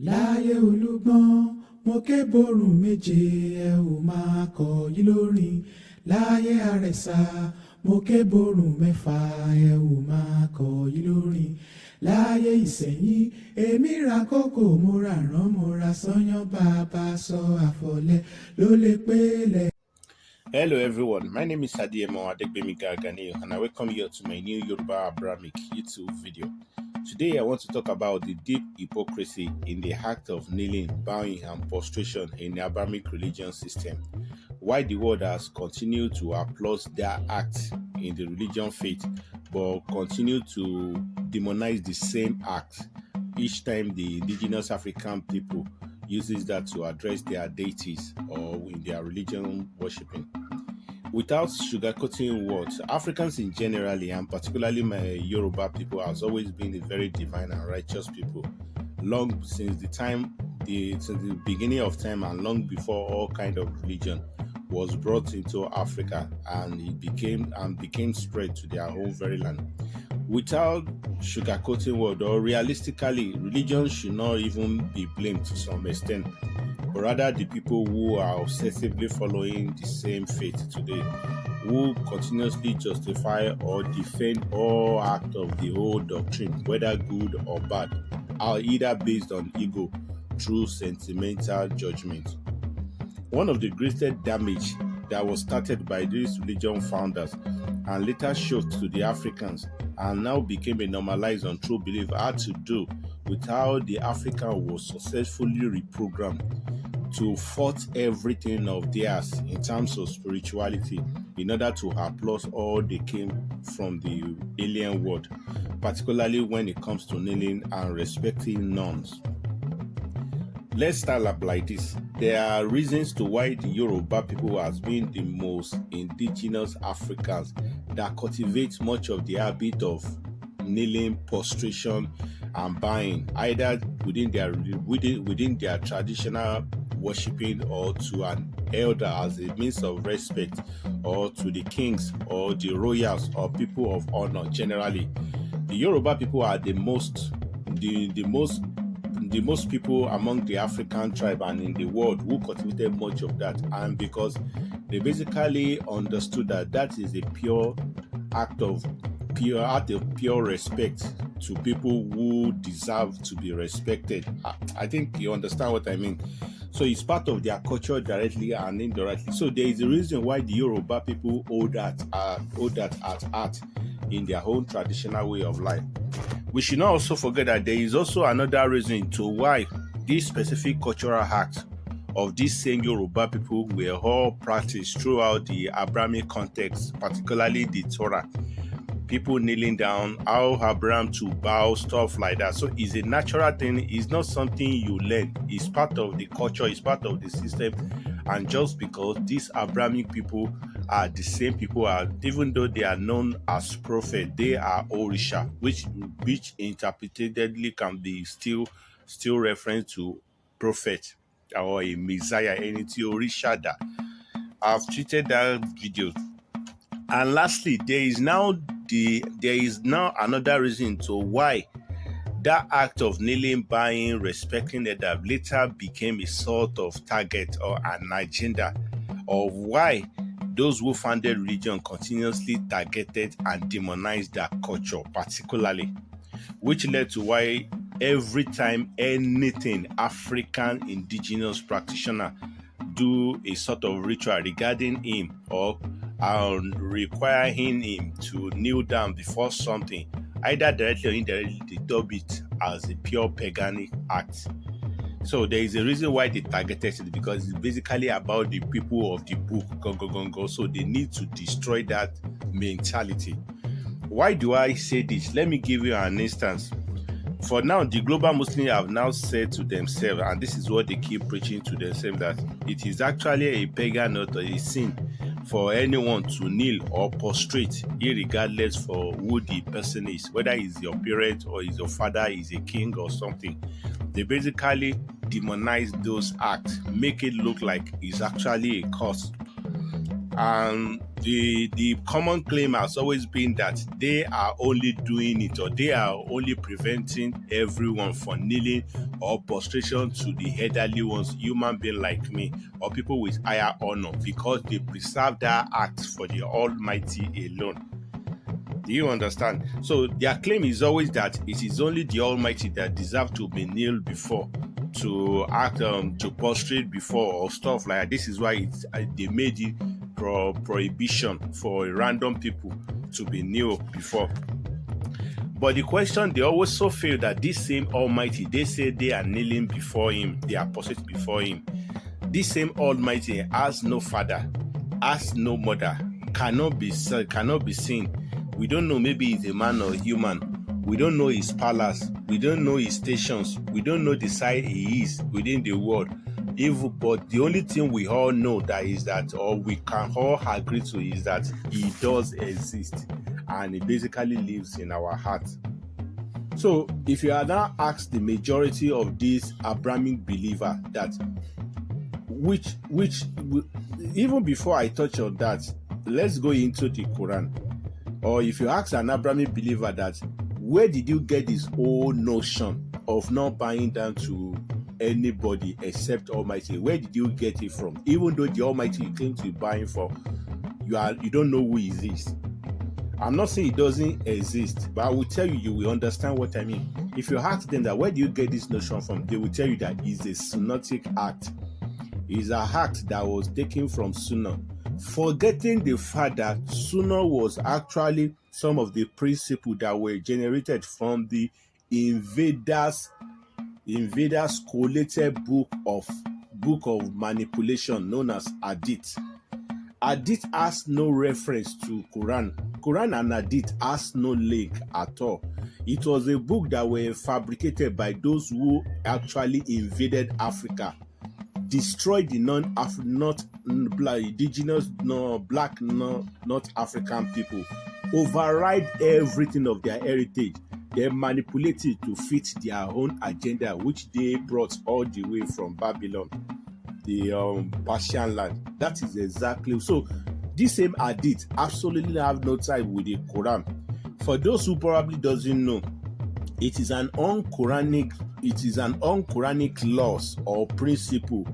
láyé olúgbọ́n mo ké borùn méje ẹ ò máa kọ̀ yí lórin láyé àrẹ̀sà mo ké borùn mẹ́fà ẹ ò máa kọ̀ yí lórin láyé ìsẹ̀yìn èmi ra kókò mo ra rán mo ra sányán bàbá sọ àfọ̀lẹ́ ló lè pélé. Hello everyone, my name is Adeyemo Adegbemiga and I welcome you to my new Yoruba Abrahamic YouTube video. Today I want to talk about the deep hypocrisy in the act of kneeling, bowing and prostration in the Abrahamic religion system. Why the world has continued to applaud their act in the religion faith but continue to demonize the same act each time the indigenous African people uses that to address their deities or in their religion worshipping. Without sugarcoating words, Africans in generally and particularly my Yoruba people has always been a very divine and righteous people, long since the beginning of time and long before all kind of religion was brought into Africa and it became spread to their own very land. Without sugarcoating word, or realistically, religion should not even be blamed to some extent, but rather the people who are obsessively following the same faith today, who continuously justify or defend all act of the old doctrine, whether good or bad, are either based on ego through sentimental judgment. One of the greatest damage that was started by these religion founders and later showed to the Africans and now became a normalized and true belief had to do with how the African was successfully reprogrammed to fault everything of theirs in terms of spirituality in order to applaud all they came from the alien world, particularly when it comes to kneeling and respecting norms. Let's start up like this. There are reasons to why the Yoruba people has been the most indigenous Africans that cultivate much of the habit of kneeling, prostration, and bowing, either within their traditional worshipping or to an elder as a means of respect, or to the kings or the royals or people of honor generally. The Yoruba people are the most people among the African tribe and in the world who cultivated much of that, and because they basically understood that is a pure act of pure respect to people who deserve to be respected. I think you understand what I mean. So it's part of their culture directly and indirectly. So there is a reason why the Yoruba people hold that at heart in their own traditional way of life. We should not also forget that there is also another reason to why this specific cultural act of these same Yoruba people were all practiced throughout the Abrahamic context, particularly the Torah. People kneeling down, how Abraham to bow, stuff like that. So it's a natural thing. It's not something you learn. It's part of the culture. It's part of the system. And just because these Abrahamic people are the same people, even though they are known as prophet, they are Orisha, which interpretatedly can be still reference to prophet or a Messiah, anything Orisha that. I've treated that video. And lastly, there is now another reason to why that act of kneeling, bowing, respecting that later became a sort of target or an agenda of why those who founded religion continuously targeted and demonized their culture particularly, which led to why every time anything African indigenous practitioner do a sort of ritual regarding him or requiring him to kneel down before something, either directly or indirectly, they dub it as a pure paganic act. So there is a reason why they targeted it, because it's basically about the people of the book. So they need to destroy that mentality. Why do I say this? Let me give you an instance. For now, the global Muslims have now said to themselves, and this is what they keep preaching to themselves, that it is actually a pagan or a sin for anyone to kneel or prostrate, irregardless for who the person is, whether it's your parent or is your father, is a king or something. They basically demonize those acts, make it look like it's actually a curse. And the common claim has always been that they are only doing it, or they are only preventing everyone from kneeling or prostration to the elderly ones, human being like me, or people with higher honor, because they preserve that act for the Almighty alone. Do you understand? So their claim is always that it is only the Almighty that deserve to be kneeled before, to act, to prostrate before, or stuff like that. This is why they made it prohibition for random people to be kneel before. But the question they always so feel that this same Almighty, they say they are kneeling before Him, they are prostrate before Him. This same Almighty has no father, has no mother, cannot be seen. We don't know, maybe he's a man or human. We don't know his palace. We don't know his stations. We don't know the side he is within the world. But the only thing we all know that is that, or we can all agree to, is that he does exist, and he basically lives in our hearts. So if you are now asked the majority of these Abrahamic believer that, which even before I touch on that, let's go into the Quran. Or if you ask an Abrahamic believer that, where did you get this whole notion of not bowing down to anybody except Almighty? Where did you get it from? Even though the Almighty you claim to be buying for, you don't know who is this. I'm not saying it doesn't exist, but I will tell you, you will understand what I mean. If you ask them that, where do you get this notion from? They will tell you that it's a Sunnatic act. It's an act that was taken from Sunnah. Forgetting the fact that Sunnah was actually some of the principles that were generated from the invaders collated book of manipulation known as Hadith. Hadith has no reference to Quran. Quran and Hadith has no link at all. It was a book that were fabricated by those who actually invaded Africa, destroyed the indigenous, black, not African people, override everything of their heritage. They manipulated to fit their own agenda, which they brought all the way from Babylon, the Persian land. That is exactly so. This same Hadith absolutely have no time with the Quran. For those who probably doesn't know, it is an un-Quranic laws or principle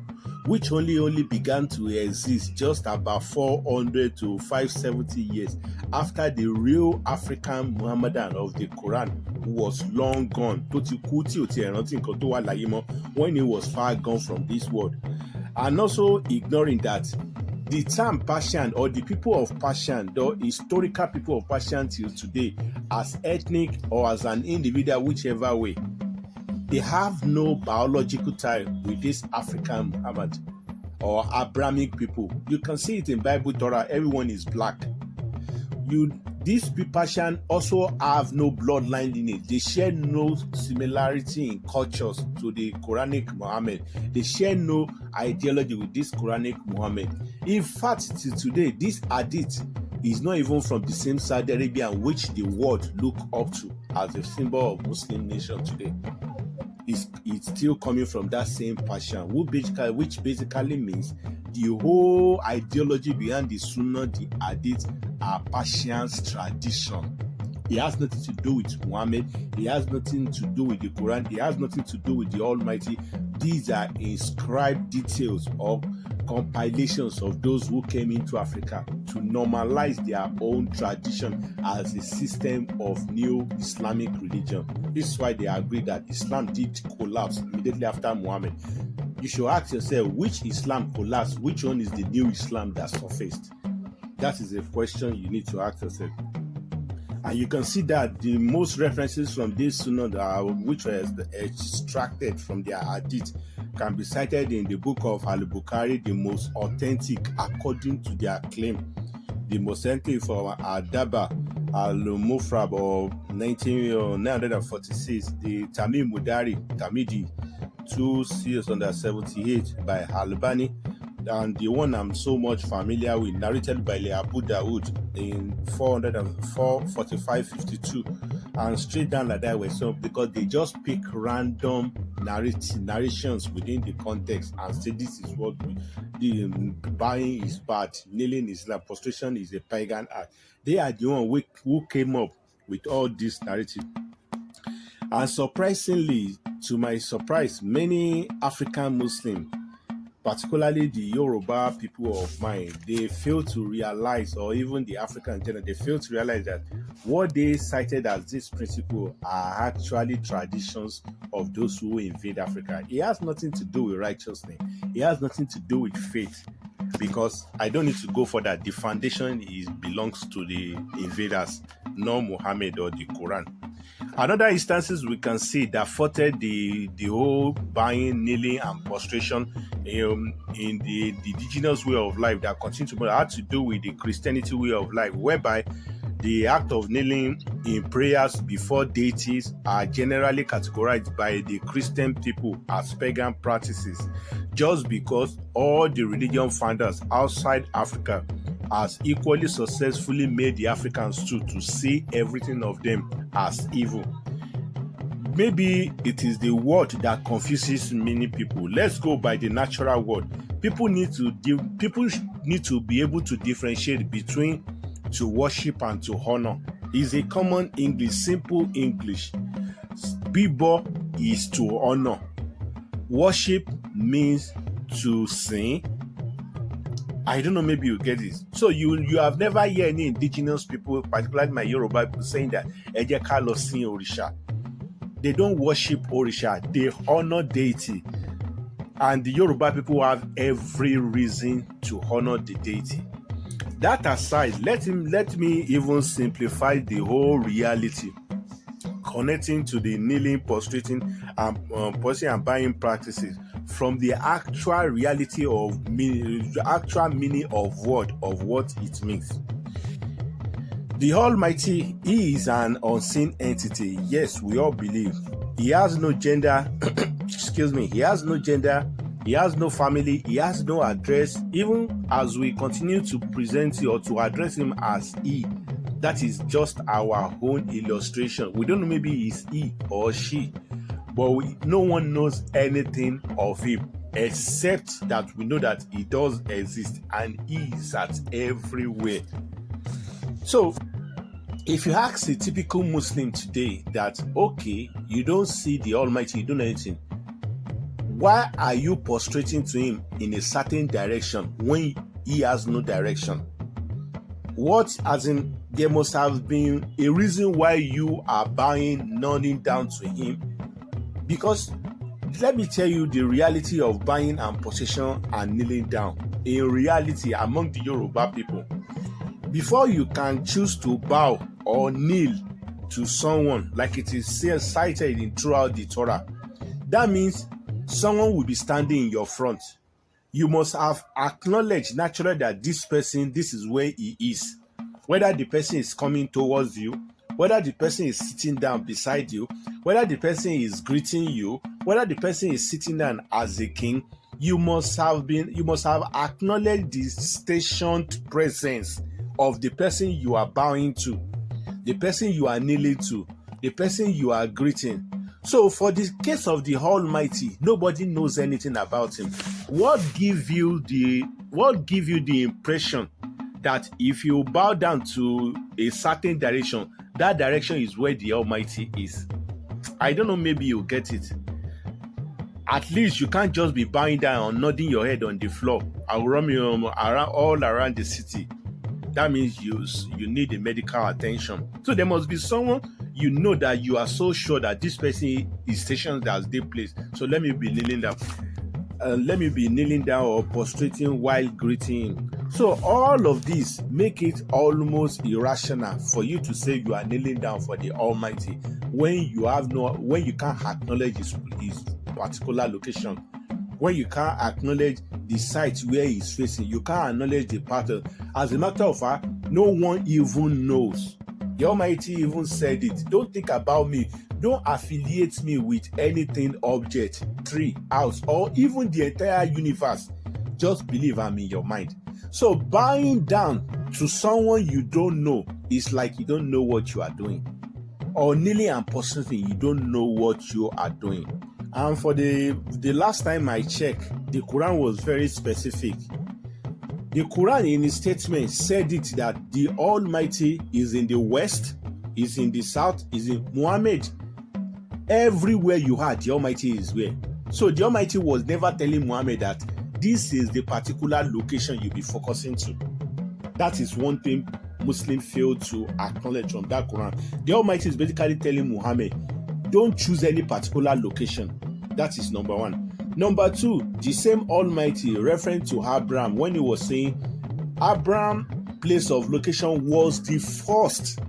which only began to exist just about 400 to 570 years after the real African Muhammadan of the Quran was long gone. When he was far gone from this world. And also ignoring that the term Persian, or the people of Persian, the historical people of Persian till today, as ethnic or as an individual, whichever way, they have no biological tie with this African Muhammad or Abrahamic people. You can see it in Bible Torah, everyone is black. These Persian also have no bloodline lineage. They share no similarity in cultures to the Quranic Muhammad. They share no ideology with this Quranic Muhammad. In fact, till today, this Hadith is not even from the same Saudi Arabia, which the world look up to as a symbol of Muslim nation today. It's still coming from that same Persian, which basically means the whole ideology behind the Sunnah, the Hadith, are Persian's tradition. It has nothing to do with Muhammad. It has nothing to do with the Quran. It has nothing to do with the Almighty. These are inscribed details of compilations of those who came into Africa to normalize their own tradition as a system of new Islamic religion. This is why they agree that Islam did collapse immediately after Muhammad. You should ask yourself, which Islam collapsed? Which one is the new Islam that surfaced? That is a question you need to ask yourself. And you can see that the most references from this Sunnah, which were extracted from their Hadith, can be cited in the book of Al-Bukhari, the most authentic according to their claim. The most authentic from Adaba Al-Mufrab of 946, the Tamim Mudari, Tamidi 278 by Albani, and the one I'm so much familiar with, narrated by Abu Dawood in 445-52, and straight down like that way. So because they just pick random narrations within the context and say this is what the buying is bad, kneeling is like prostration is a pagan act. They are the one who came up with all this narrative. And surprisingly, to my surprise, many African Muslims, particularly the Yoruba people of mine, they fail to realize, or even the African in general, they fail to realize that what they cited as this principle are actually traditions of those who invade Africa. It has nothing to do with righteousness. It has nothing to do with faith, because I don't need to go for that. The foundation belongs to the invaders, not Muhammad or the Quran. Another instances we can see that furthered the whole buying, kneeling, and prostration in the indigenous way of life that continue to had to do with the Christianity way of life, whereby the act of kneeling in prayers before deities are generally categorized by the Christian people as pagan practices, just because all the religion founders outside Africa has equally successfully made the Africans too to see everything of them as evil. Maybe it is the word that confuses many people. Let's go by the natural word. People need to be able to differentiate between to worship and to honor. It's a common English, simple English. Bibo is to honor. Worship means to sing. I don't know, maybe you get this. So you have never heard any indigenous people, particularly my Yoruba people, saying that Eje ka lo sin Orisha. They don't worship Orisha, they honor deity. And the Yoruba people have every reason to honor the deity. That aside, let me even simplify the whole reality connecting to the kneeling, prostrating, and posting and buying practices from the actual reality of the actual meaning of what it means. The Almighty is an unseen entity. Yes, we all believe. He has no gender. He has no gender. He has no family. He has no address. Even as we continue to present you or to address him as he, that is just our own illustration. We don't know, maybe it's he or she, but no one knows anything of him except that we know that he does exist and he is at everywhere. So if you ask a typical Muslim today that, okay, you don't see the Almighty, you don't know anything, why are you prostrating to him in a certain direction when he has no direction? What, as in, there must have been a reason why you are bowing, kneeling down to him. Because let me tell you the reality of buying and possession and kneeling down. In reality, among the Yoruba people, before you can choose to bow or kneel to someone, like it is cited in throughout the Torah, that means someone will be standing in your front. You must have acknowledged naturally that this person, this is where he is. Whether the person is coming towards you, whether the person is sitting down beside you, whether the person is greeting you, whether the person is sitting down as a king, you must have acknowledged the stationed presence of the person you are bowing to, the person you are kneeling to, the person you are greeting. So for the case of the Almighty, nobody knows anything about him. What give you the impression that if you bow down to a certain direction, that direction is where the Almighty is? I don't know, maybe you get it. At least you can't just be bowing down or nodding your head on the floor all around the city. That means you need a medical attention. So there must be someone you know that you are so sure that this person is stationed as their place. So let me be kneeling down or prostrating while greeting him. So all of this make it almost irrational for you to say you are kneeling down for the Almighty when you can't acknowledge his particular location, when you can't acknowledge the site where he's facing, you can't acknowledge the pattern. As a matter of fact, no one even knows. The Almighty even said it. Don't think about me. Don't affiliate me with anything, object, tree, house, or even the entire universe. Just believe I'm in your mind. So bowing down to someone you don't know is like you don't know what you are doing. Or kneeling and prostrating, you don't know what you are doing. And for the last time I checked, the Quran was very specific. The Quran in its statement said it that the Almighty is in the west, is in the south, is in Muhammad. Everywhere you are, the Almighty is where. So the Almighty was never telling Muhammad that this is the particular location you'll be focusing to. That is one thing Muslims fail to acknowledge from that Quran. The Almighty is basically telling Muhammad, don't choose any particular location. That is number one. Number two, the same Almighty referring to Abraham when he was saying Abraham's place of location was the first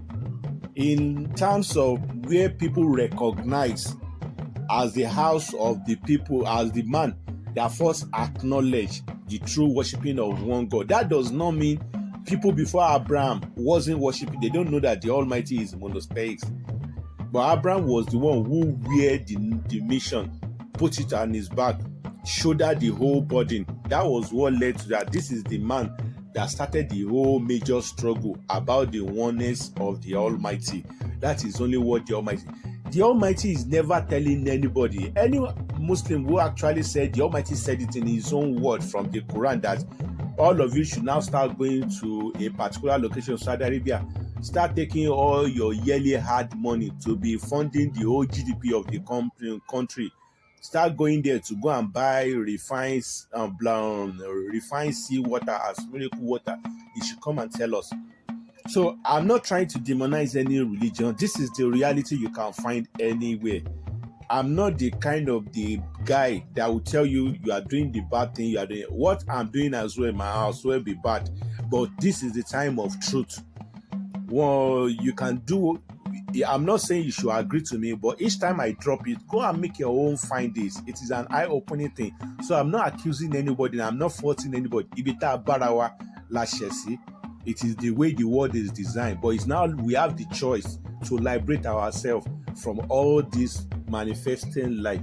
in terms of where people recognize as the house of the people, as the man that first acknowledged the true worshiping of one God. That does not mean people before Abraham wasn't worshiping. They don't know that the Almighty is monotheist. But Abraham was the one who wear the mission, put it on his back, shoulder the whole burden. That was what led to that. This is the man that started the whole major struggle about the oneness of the Almighty. That is only what the Almighty is never telling anybody. Any Muslim who actually said the Almighty said it in his own word from the Quran that all of you should now start going to a particular location, Saudi Arabia, start taking all your yearly hard money to be funding the whole GDP of the country. Start going there to go and buy refined seawater as miracle water. You should come and tell us. So I'm not trying to demonize any religion. This is the reality you can find anywhere. I'm not the kind of the guy that will tell you you are doing the bad thing. You are doing what I'm doing as well in my house will be bad. But this is the time of truth. Well, you can do. I'm not saying you should agree to me, but each time I drop it, go and make your own findings. It is an eye-opening thing. So I'm not accusing anybody. I'm not faulting anybody. Ibita Barawa Lashesi. It is the way the world is designed. But it's now we have the choice to liberate ourselves from all this manifesting light.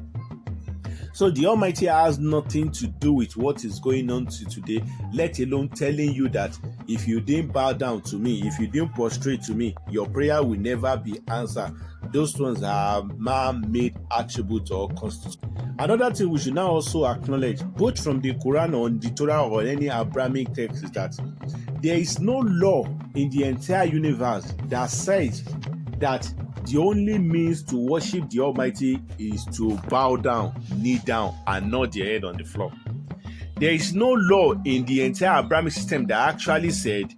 So the Almighty has nothing to do with what is going on today, let alone telling you that if you didn't bow down to me, if you didn't prostrate to me, your prayer will never be answered. Those ones are man-made attributes or constitution. Another thing we should now also acknowledge, both from the Quran or the Torah or any Abrahamic text, is that there is no law in the entire universe that says that the only means to worship the Almighty is to bow down, kneel down, and nod your head on the floor. There is no law in the entire Abrahamic system that actually said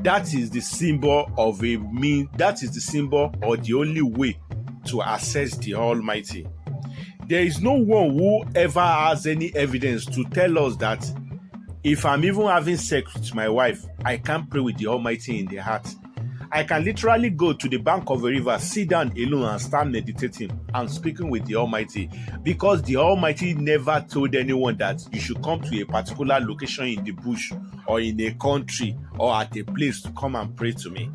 that is the symbol of a mean, that is the symbol or the only way to access the Almighty. There is no one who ever has any evidence to tell us that if I'm even having sex with my wife, I can't pray with the Almighty in the heart. I can literally go to the bank of a river, sit down alone and start meditating and speaking with the Almighty, because the Almighty never told anyone that you should come to a particular location in the bush or in a country or at a place to come and pray to me.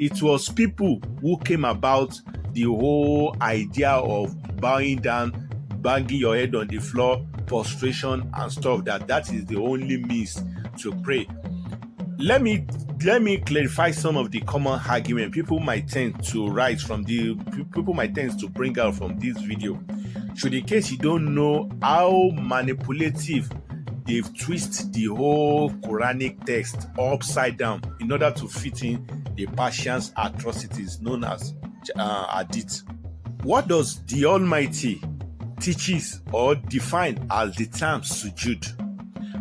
It was people who came about the whole idea of bowing down, banging your head on the floor, prostration and stuff, that is the only means to pray. Let me clarify some of the common argument people might tend to bring out from this video. Should in case you don't know how manipulative they've twisted the whole Quranic text upside down in order to fit in the Persian's atrocities known as Hadith. What does the Almighty teaches or define as the term sujood?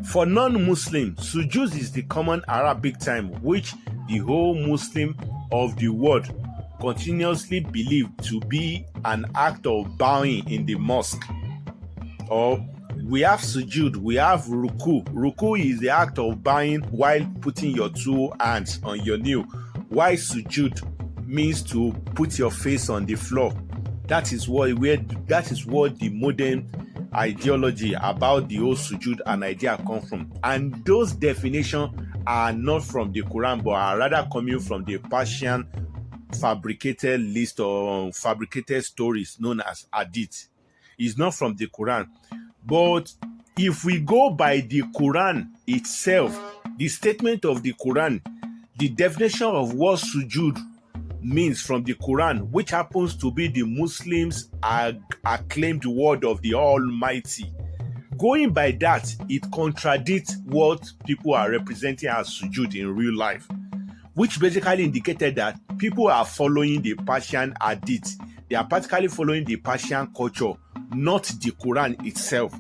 For non-Muslim, sujood is the common Arabic term which the whole Muslim of the world continuously believe to be an act of bowing in the mosque. Or we have sujood, we have ruku. Ruku is the act of bowing while putting your two hands on your knee. While sujood means to put your face on the floor. That is what the modern ideology about the whole sujood and idea come from. And those definitions are not from the Quran, but are rather coming from the Persian fabricated list or fabricated stories known as Hadith. It's not from the Quran. But if we go by the Quran itself, the statement of the Quran, the definition of what sujood means from the Quran, which happens to be the Muslims' acclaimed word of the Almighty. Going by that, it contradicts what people are representing as sujood in real life, which basically indicated that people are following the Persian Hadith. They are practically following the Persian culture, not the Quran itself.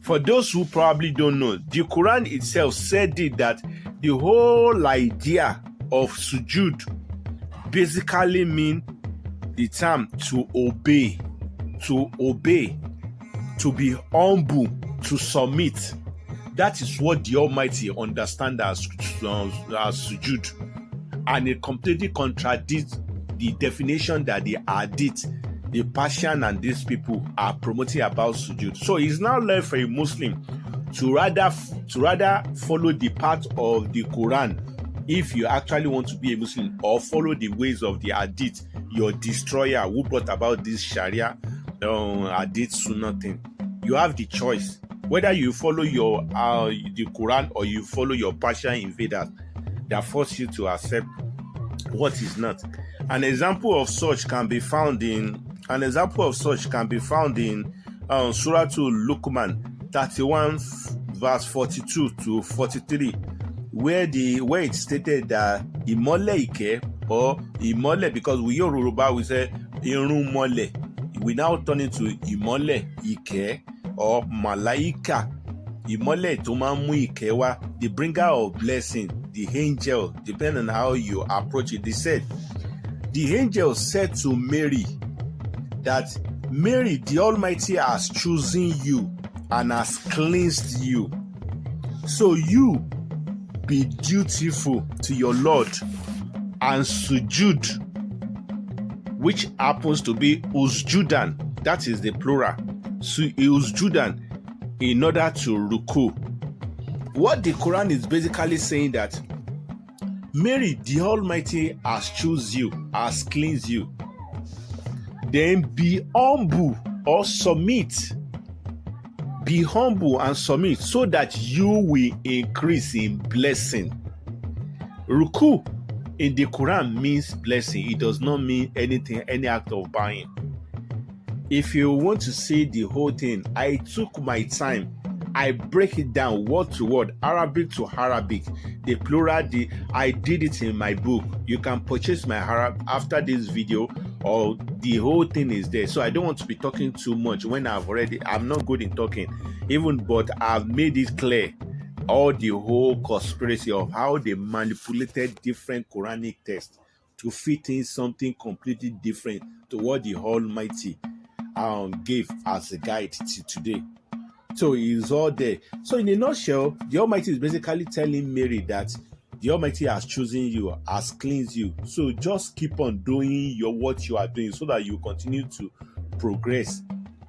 For those who probably don't know, the Quran itself said that the whole idea of sujood basically means the term to obey, to be humble, to submit. That is what the Almighty understands as sujood. And it completely contradicts the definition that the Hadith, the Persian and these people are promoting about sujood. So it's now left for a Muslim to rather follow the path of the Quran if you actually want to be a Muslim, or follow the ways of the Hadith, your destroyer who brought about this Sharia Hadith Sunnah thing. You have the choice whether you follow your the Quran or you follow your Persian invaders that force you to accept what is not. An example of such can be found in Surah Luqman 31 verse 42 to 43, where it stated that Imole Ike, or Imole, because we Yoruba we say Irun Mole, we now turn it to Imole Ike or Malaika. Imole tó máa ń mú ìkẹ́ wá, the bringer of blessing, the angel, depending on how you approach it. They said, the angel said to Mary that, Mary, the Almighty has chosen you and has cleansed you. So you be dutiful to your Lord and sujood, which happens to be usjudan, that is the plural. So usjudan, in order to ruku. What the Quran is basically saying that Mary, the Almighty has chosen you, has cleansed you. Then be humble or submit. Be humble and submit so that you will increase in blessing. Ruku in the Quran means blessing. It does not mean anything, any act of buying. If you want to see the whole thing, I took my time. I break it down word to word, Arabic to Arabic, the plural. I did it in my book. You can purchase my Arab after this video, or the whole thing is there. So I don't want to be talking too much when I'm not good in talking, but I've made it clear all the whole conspiracy of how they manipulated different Quranic texts to fit in something completely different to what the Almighty gave as a guide to today. So it's all there. So in a nutshell, the Almighty is basically telling Mary that the Almighty has chosen you, has cleansed you. So just keep on doing what you are doing so that you continue to progress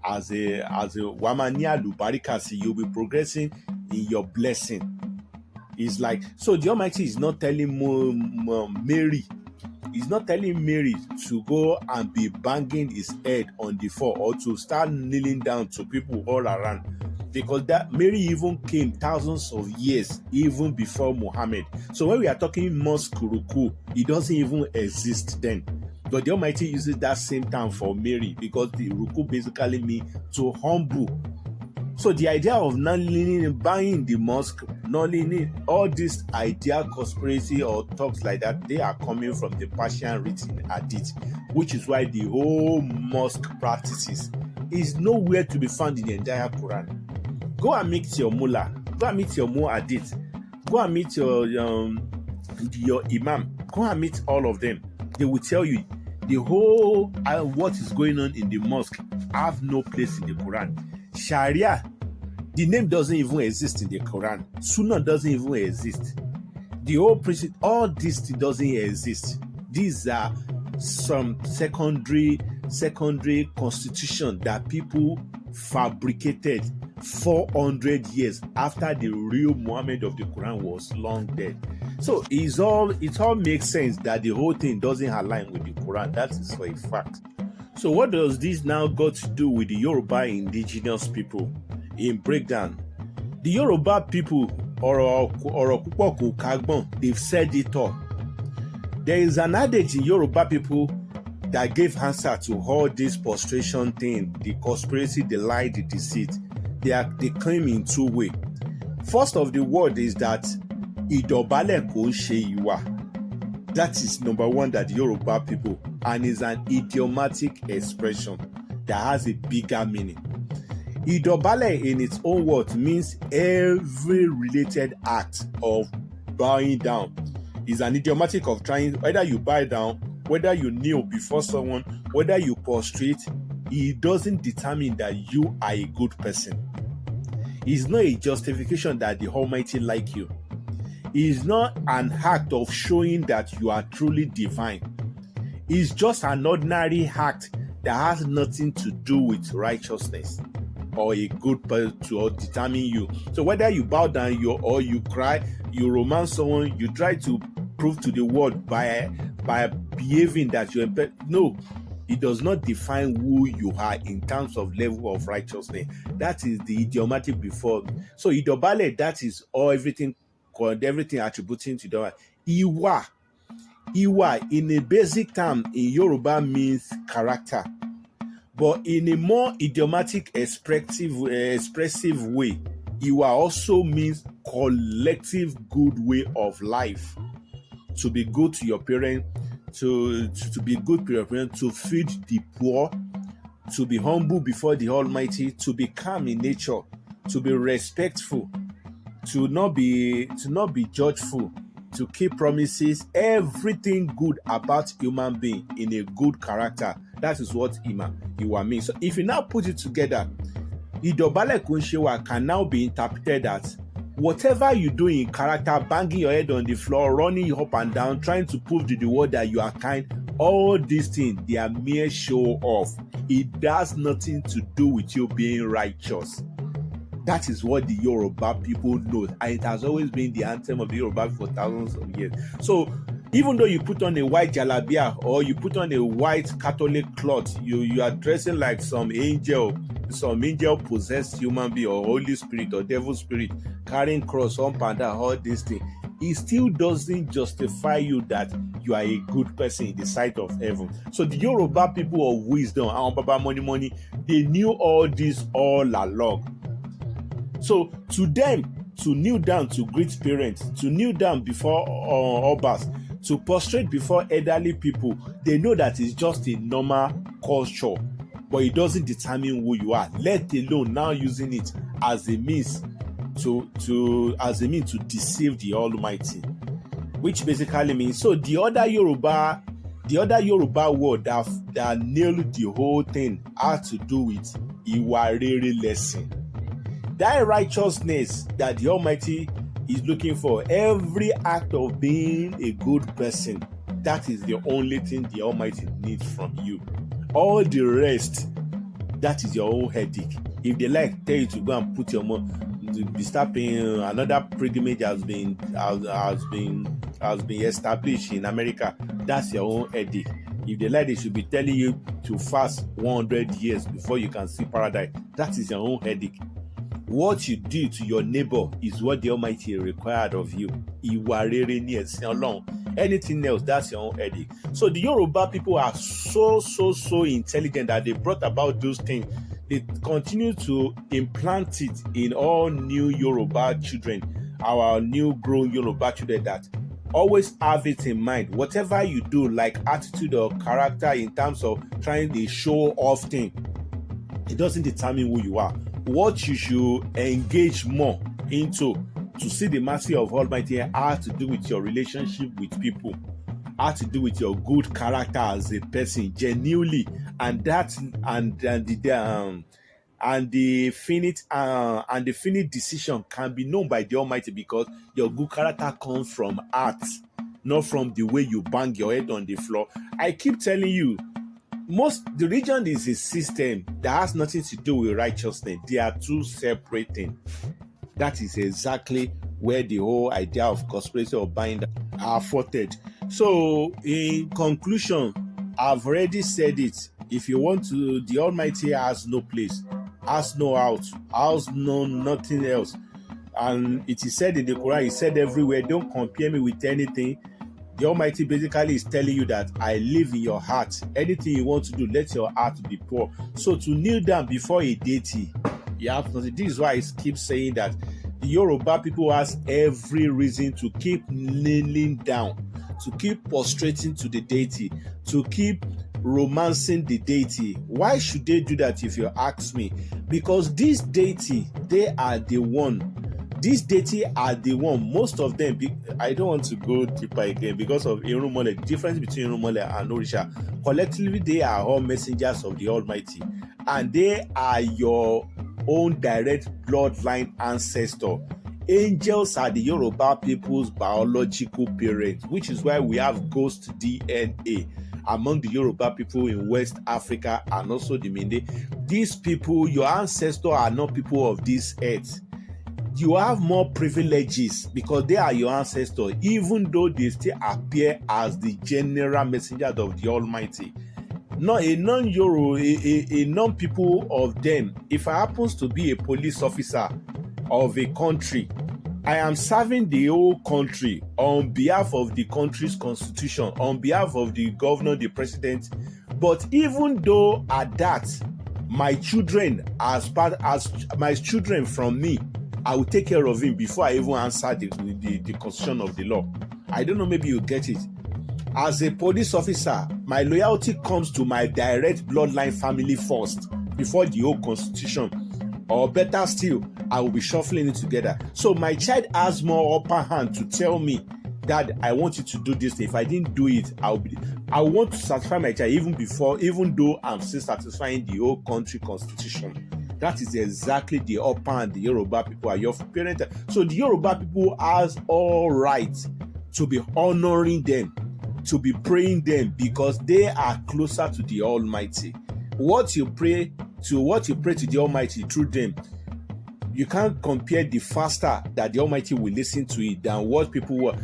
as a Wamania Lubarikasi. You'll be progressing in your blessing. It's like, so the Almighty is not telling Mary, he's not telling Mary to go and be banging his head on the floor or to start kneeling down to people all around. Because that Mary even came thousands of years even before Muhammad. So when we are talking mosque ruku, it doesn't even exist then. But the Almighty uses that same term for Mary because the ruku basically means to humble. So the idea of not leaning and buying the mosque, not leaning, all this idea, conspiracy or talks like that, they are coming from the Persian written Hadith, which is why the whole mosque practices is nowhere to be found in the entire Quran. Go and meet your mullah. Go and meet your muaddith. Go and meet your imam. Go and meet all of them. They will tell you the whole what is going on in the mosque have no place in the Quran. Sharia, the name doesn't even exist in the Quran. Sunnah doesn't even exist. The whole principle, all this doesn't exist. These are some secondary constitution that people fabricated 400 years after the real Muhammad of the Quran was long dead. So it all makes sense that the whole thing doesn't align with the Quran. That is for a fact. So what does this now got to do with the Yoruba indigenous people? In breakdown, the Yoruba people, they've said it all. There is an adage in Yoruba people that gave answer to all this prostration thing, the conspiracy, the lie, the deceit. They claim in two ways. First of the word is that Idobale and Iwa. That is number one, that the Yoruba people, and is an idiomatic expression that has a bigger meaning. Idobale in its own word means every related act of bowing down. Is an idiomatic of trying, whether you bow down, whether you kneel before someone, whether you prostrate, it doesn't determine that you are a good person. It's not a justification that the Almighty like you. It's not an act of showing that you are truly divine. It's just an ordinary act that has nothing to do with righteousness or a good person to determine you. So whether you bow down or you cry, you romance someone, you try to prove to the world by behaving that you're no, it does not define who you are in terms of level of righteousness. That is the idiomatic before. So Idobale, that is all everything attributing to the Iwa. Iwa in a basic term in Yoruba means character, but in a more idiomatic expressive way, Iwa also means collective good way of life. To be good to your parents, to be good to your parents, to feed the poor, to be humble before the Almighty, to be calm in nature, to be respectful, to not be judgeful, to keep promises, everything good about human being in a good character. That is what Iwa means. So if you now put it together, Idobale Kunshewa can now be interpreted as whatever you do in character, banging your head on the floor, running up and down, trying to prove to the world that you are kind, all these things, they are mere show off. It does nothing to do with you being righteous. That is what the Yoruba people know, and it has always been the anthem of the Yoruba for thousands of years. So even though you put on a white jalabia or you put on a white Catholic cloth, you are dressing like some angel possessed human being or Holy Spirit or Devil Spirit, carrying cross on panda, all these things, it still doesn't justify you that you are a good person in the sight of heaven. So the Yoruba people of wisdom, Baba Money, they knew all this all along. So to them, to kneel down to greet parents, to kneel down before obas, to prostrate before elderly people, they know that it's just a normal culture, but it doesn't determine who you are, let alone now using it as a means to deceive the Almighty, which basically means, so the other Yoruba word that nailed the whole thing had to do with Iwa Rere lesson. That righteousness that the Almighty is looking for, every act of being a good person, that is the only thing the Almighty needs from you. All the rest, that is your own headache. If they like tell you to go and put your money, be start paying, another pilgrimage has been established in America, that's your own headache. If they like, they should be telling you to fast 100 years before you can see paradise, that is your own headache. What you do to your neighbor is what the Almighty required of you. Iwa rere ni ẹ̀sìn Ọlọ́run. Anything else, that's your own headache. So the Yoruba people are so intelligent that they brought about those things. They continue to implant it in all new Yoruba children, our new grown Yoruba children, that always have it in mind. Whatever you do, like attitude or character in terms of trying to show off thing, it doesn't determine who you are. What you should engage more into to see the mercy of Almighty has to do with your relationship with people, has to do with your good character as a person, genuinely, and the finite decision can be known by the Almighty, because your good character comes from heart, not from the way you bang your head on the floor. I keep telling you, the religion is a system that has nothing to do with righteousness. They are two separate things. That is exactly where the whole idea of conspiracy or bind are footed. So, in conclusion, I've already said it. If you want to, the Almighty has no place, has no out, has no nothing else. And it is said in the Quran, it said everywhere, don't compare me with anything. The Almighty basically is telling you that I live in your heart. Anything you want to do, let your heart be pure. So to kneel down before a deity, you have nothing. This is why I keep saying that the Yoruba people has every reason to keep kneeling down, to keep prostrating to the deity, to keep romancing the deity. Why should they do that if you ask me? Because this deity, they are the one. These deity are the one. Most of them, I don't want to go deeper again because of Irumole. The difference between Irumole and Orisha. Collectively, they are all messengers of the Almighty. And they are your own direct bloodline ancestor. Angels are the Yoruba people's biological parents, which is why we have ghost DNA among the Yoruba people in West Africa and also the Mende. These people, your ancestors are not people of this earth. You have more privileges because they are your ancestors, even though they still appear as the general messengers of the Almighty. Not a non-Euro, a non-people of them. If I happens to be a police officer of a country, I am serving the whole country on behalf of the country's constitution, on behalf of the governor, the president. But even though at that, my children, as my children from me, I will take care of him before I even answer the constitution of the law. I don't know, maybe you get it. As a police officer, my loyalty comes to my direct bloodline family first, before the whole constitution. Or better still, I will be shuffling it together. So my child has more upper hand to tell me that I want you to do this. If I didn't do it, I want to satisfy my child even though I'm still satisfying the whole country constitution. That is exactly the upper hand the Yoruba people are your parents. So the Yoruba people has all right to be honoring them, to be praying them, because they are closer to the Almighty. What you pray to the Almighty through them, you can't compare the faster that the Almighty will listen to it than what people were.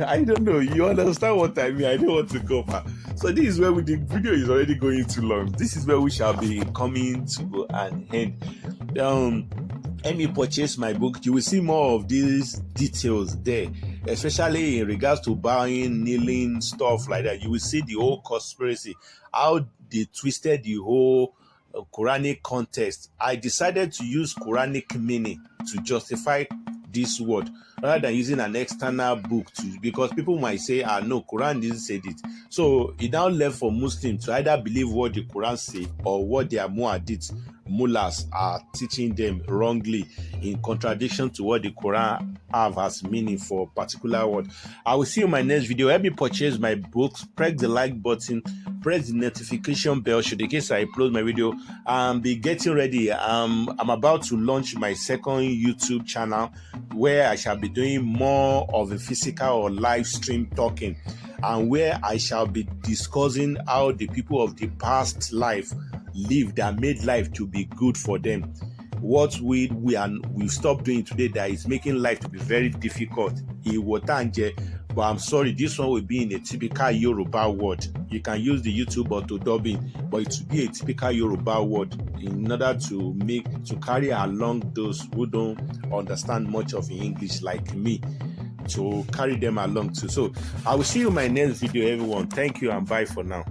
I don't know. You understand what I mean? I don't want to go back. So this is where the video is already going too long. This is where we shall be coming to an end. Let me purchase my book. You will see more of these details there, especially in regards to bowing, kneeling, stuff like that. You will see the whole conspiracy, how they twisted the whole Quranic context. I decided to use Quranic meaning to justify this word rather than using an external book because people might say, no, Quran didn't say it. So it now left for Muslims to either believe what the Quran say or what their muaddits, mullahs are teaching them wrongly in contradiction to what the Quran have as meaning for a particular word. I will see you in my next video. Help me purchase my books, press the like button, press the notification bell should in case I upload my video, and be getting ready. I'm about to launch my second YouTube channel where I shall be doing more of a physical or live stream talking, and where I shall be discussing how the people of the past life lived that made life to be good for them. What we stop doing today that is making life to be very difficult. But I'm sorry, this one will be in a typical Yoruba word. You can use the YouTube auto dubbing, but it will be a typical Yoruba word in order to carry along those who don't understand much of English like me, to carry them along too. So I will see you in my next video, everyone. Thank you and bye for now.